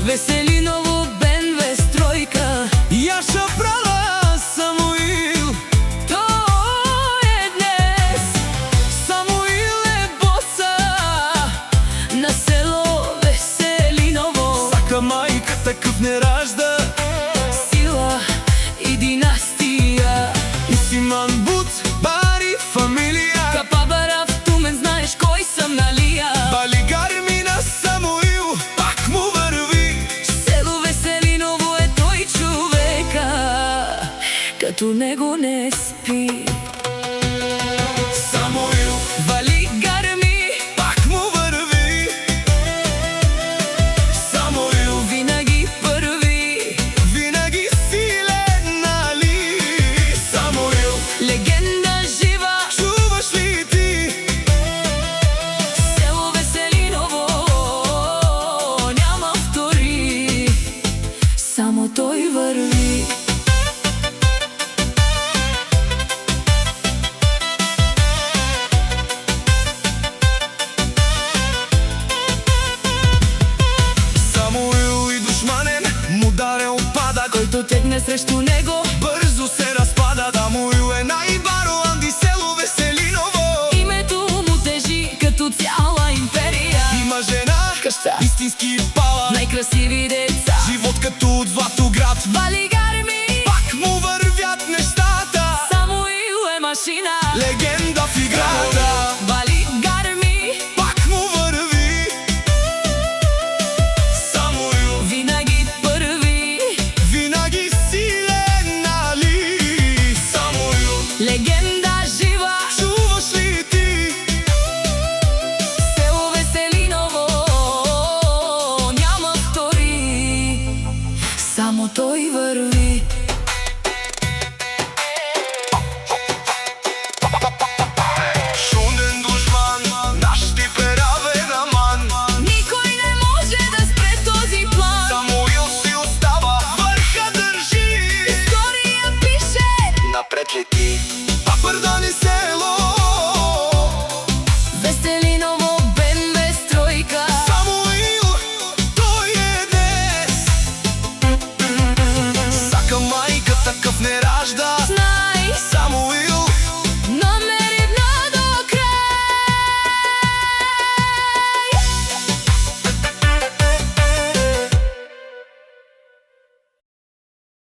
Veselinovo БНВ стройка, Јаша Прала, Самуил. Тој е днес. Самуил е боца На село Веселиново. Сака мајка такъв не ражда. Сила и династија. Исиман Бут, Бари, фамилија. Капабара в Тумен, знаеш кој съм, налија. Балигар мина Самуил, пак му върви. Село Веселиново е тој човека, като него не спи. Самуил, Балигар ми пак му върви. Самуил, винаги първи. винаги силен, нали? Самуил, Легенда жива, чуваш ли ти? село Веселиново няма втори, само той върви. Самуил и душманен му даре опадък, Който тегне срещу него, бързо се разпада. Самуил е най-баро Анди, село Веселиново. името му тежи като цяла империя. Има жена, Къща, истински пала, най-красиви деца. живот като от Златоград. Балигар ми, Пак му вървят нещата, Самуил е машина. легенда в играта. Балигар ми, Пак му върви. Самуил, винаги първи. винаги силен, нали? Самуил, Легенда жива, чуваш ли ти? село Веселиново няма втори, само той върви. Шунден душман, наш тип е равен аман. Никой не може да спре този план. Самуил си остава, върха държи. История пише, Напред лети, Папардан и село. Веселиново БНВ стройка. Самуил, той е днес. Сака майка такъв не ражда.